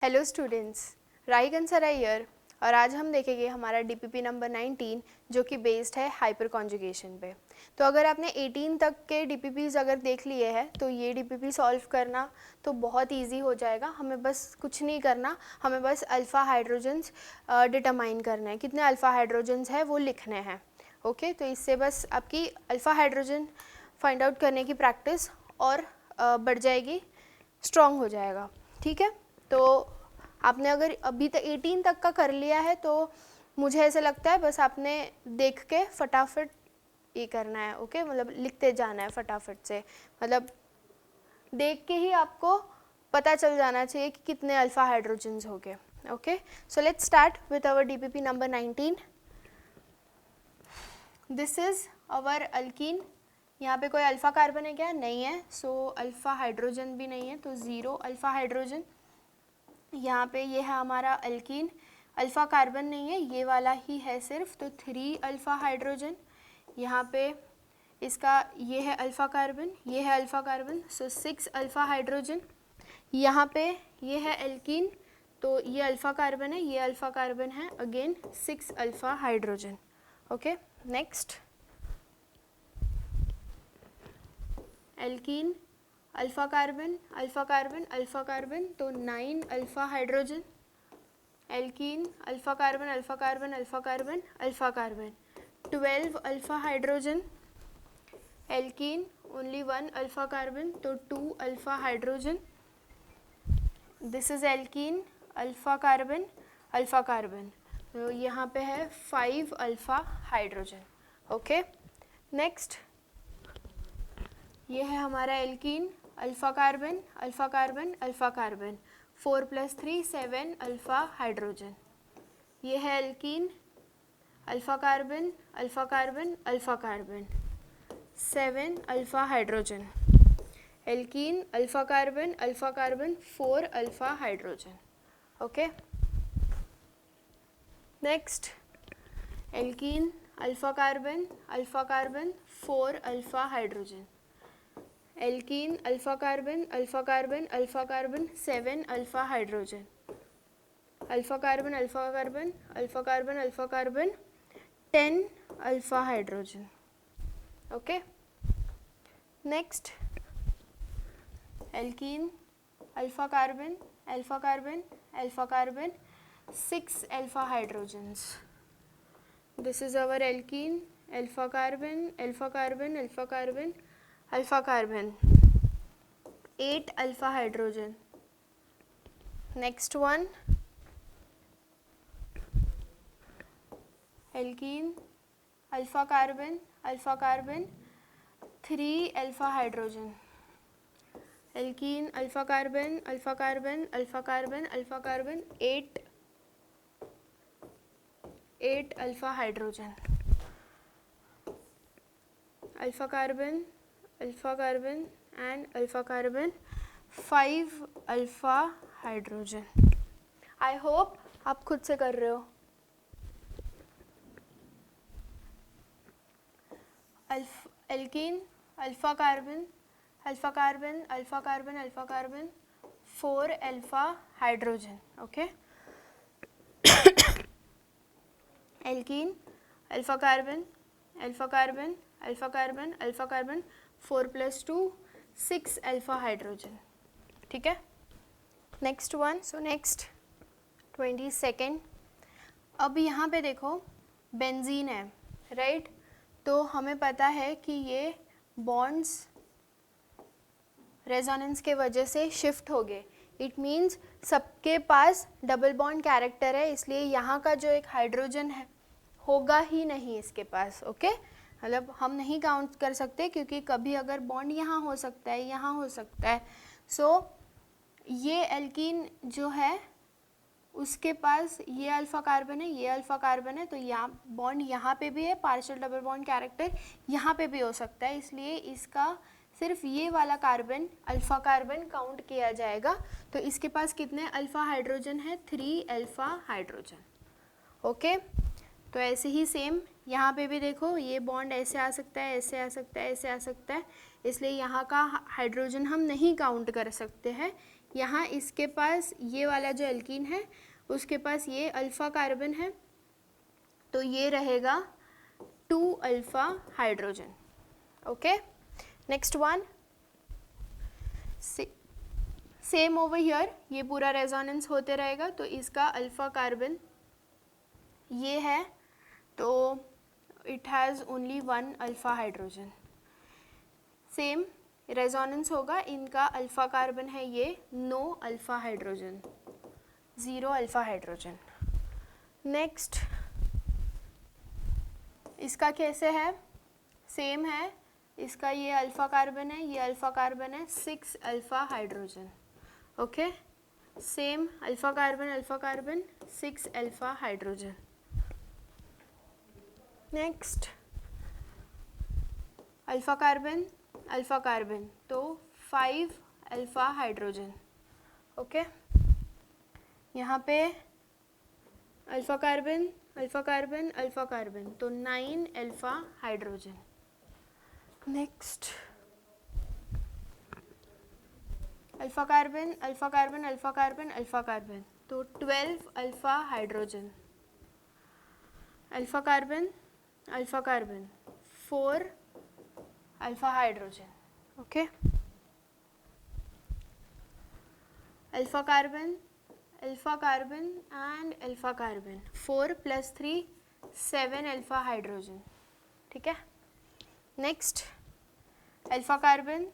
Hello students, Rahi कंसरा here और आज हम देखेंगे हमारा डीपीपी नंबर 19 जो कि बेस्ड है हाइपर कॉन्जुगेशन पे। तो अगर आपने 18 तक के डीपीपीज अगर देख लिए हैं तो ये डीपीपी सॉल्व करना तो बहुत इजी हो जाएगा। हमें बस कुछ नहीं करना, हमें बस अल्फ़ा हाइड्रोजन्स डिटरमाइन करना है, कितने अल्फ़ा हाइड्रोजन्स है वो लिखने हैं। ओके, तो इससे बस आपकी अल्फ़ा हाइड्रोजन फाइंड आउट करने की प्रैक्टिस और बढ़ जाएगी, स्ट्रॉन्ग हो जाएगा। ठीक है, तो आपने अगर अभी तक 18 तक का कर लिया है तो मुझे ऐसा लगता है बस आपने देख के फटाफट ये करना है। ओके, मतलब लिखते जाना है फटाफट से, मतलब देख के ही आपको पता चल जाना चाहिए कि कितने अल्फ़ा हाइड्रोजन्स हो गए। Okay, so let's start with our DPP number 19। This is our alkene. यहाँ पे कोई अल्फ़ा कार्बन है क्या? नहीं है, सो अल्फ़ा हाइड्रोजन भी नहीं है, तो 0 अल्फ़ा हाइड्रोजन। यहाँ पे ये है हमारा अल्कीन, अल्फ़ा कार्बन नहीं है, ये वाला ही है सिर्फ, तो 3 अल्फ़ा हाइड्रोजन। यहाँ पे इसका ये है अल्फ़ा कार्बन, ये है अल्फ़ा कार्बन, सो 6 अल्फ़ा हाइड्रोजन। यहाँ पे ये है एल्कीन, तो ये अल्फ़ा कार्बन है, ये अल्फ़ा कार्बन है, again 6 alpha hydrogen. Okay, next alkene, alpha carbon, alpha carbon, alpha carbon, तो 9 alpha hydrogen. Alkene, alpha carbon, alpha carbon, alpha carbon, alpha carbon, 12 alpha hydrogen. Alkene, only 1 alpha carbon, तो 2 alpha hydrogen. This is alkene, alpha carbon, alpha carbon, तो यहाँ पे है 5 alpha hydrogen. Okay, next ये है हमारा alkene, alpha carbon, alpha carbon, alpha carbon, 4 + 3 7 alpha hydrogen. ये है alkene, alpha carbon, alpha carbon, alpha carbon, 7 alpha hydrogen. Alkene, alpha carbon, alpha carbon, 4 alpha hydrogen. Okay, next alkene, alpha carbon, alpha carbon, 4 alpha hydrogen. Alkene, alpha carbon, alpha carbon, alpha carbon, 7 alpha hydrogen. Alpha carbon, alpha carbon, alpha carbon, alpha carbon, 10 alpha hydrogen. Okay, next alkene, alpha carbon, alpha carbon, alpha carbon, 6 alpha hydrogens. This is our alkene, alpha carbon, alpha carbon, alpha carbon, alpha carbon, 8 alpha hydrogen. Next one alkene, alpha carbon, alpha carbon, 3 alpha hydrogen. Alkene, alpha carbon, alpha carbon, alpha carbon, alpha carbon, 8 alpha hydrogen. Alpha carbon, alpha carbon and alpha carbon, 5 alpha hydrogen. I hope आप खुद से कर रहे हो। Alkene, alpha carbon, alpha carbon, alpha carbon, alpha carbon, 4 alpha hydrogen. Okay, alkene, alpha carbon, alpha carbon, alpha carbon, alpha carbon, 4 + 2 6 alpha hydrogen. ठीक है, next one, so next 22nd। अब यहाँ पे देखो बेंजीन है, राइट? तो हमें पता है कि ये बॉन्ड्स रेजोनेंस के वजह से शिफ्ट हो गए। इट मीन्स सबके पास डबल बॉन्ड कैरेक्टर है, इसलिए यहाँ का जो एक हाइड्रोजन है होगा ही नहीं इसके पास। ओके, मतलब हम नहीं काउंट कर सकते क्योंकि कभी अगर बॉन्ड यहाँ हो सकता है, यहाँ हो सकता है। सो ये एल्कीन जो है उसके पास ये अल्फ़ा कार्बन है, ये अल्फ़ा कार्बन है, तो यहाँ बॉन्ड यहाँ पे भी है, पार्शियल डबल बॉन्ड कैरेक्टर यहाँ पे भी हो सकता है, इसलिए इसका सिर्फ ये वाला कार्बन अल्फ़ा कार्बन काउंट किया जाएगा। तो इसके पास कितने अल्फ़ा हाइड्रोजन है? 3 अल्फ़ा हाइड्रोजन। ओके, तो ऐसे ही सेम यहाँ पे भी देखो, ये बॉन्ड ऐसे आ सकता है, ऐसे आ सकता है, ऐसे आ सकता है, इसलिए यहाँ का हाइड्रोजन हम नहीं काउंट कर सकते हैं, यहाँ इसके पास ये वाला जो एल्कीन है उसके पास ये अल्फ़ा कार्बन है, तो ये रहेगा 2 alpha hydrogen. Okay, next one, same over here, ये पूरा रेजोनेंस होते रहेगा। तो इसका अल्फ़ा कार्बन ये है, तो it has only 1 alpha hydrogen. Same resonance होगा, इनका अल्फ़ा कार्बन है ये, no alpha hydrogen, 0 alpha hydrogen. Next इसका कैसे है, सेम है, इसका ये अल्फ़ा कार्बन है, ये अल्फ़ा कार्बन है, 6 alpha hydrogen. Okay, same alpha carbon 6 alpha hydrogen. Next alpha carbon तो 5 अल्फ़ा हाइड्रोजन। ओके, यहाँ पे अल्फ़ा कार्बन तो 9 alpha hydrogen. Next alpha carbon तो 12 alpha hydrogen. Alpha carbon 4 alpha hydrogen. Okay, alpha carbon and alpha carbon 4 + 3 7 alpha hydrogen. ठीक है, next alpha carbon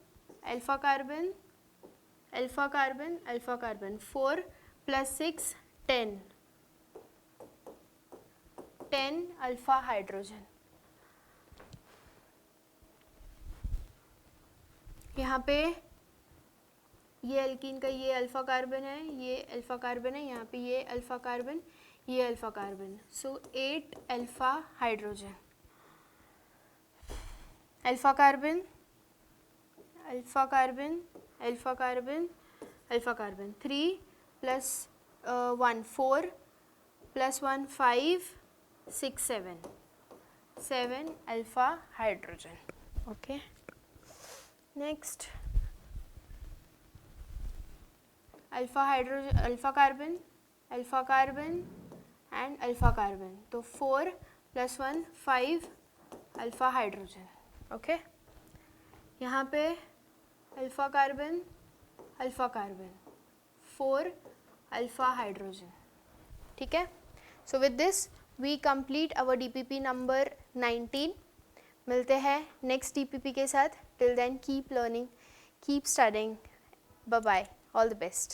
4 + 6 10 alpha hydrogen. यहाँ पे ये एल्कीन का ये अल्फ़ा कार्बन है, ये अल्फ़ा कार्बन है, यहाँ पे ये अल्फ़ा कार्बन, ये alpha carbon, so 8 alpha hydrogen. Alpha carbon 3 + 1 4 + 1 5 6 7 alpha hydrogen. Okay, next alpha carbon and alpha carbon तो 4 + 1 5 अल्फ़ा हाइड्रोजन। ओके, यहाँ पे अल्फ़ा कार्बन 4 अल्फ़ा हाइड्रोजन। ठीक है, so with this we complete our DPP number 19। मिलते हैं next DPP के साथ। Till then keep learning, keep studying, bye bye, all the best.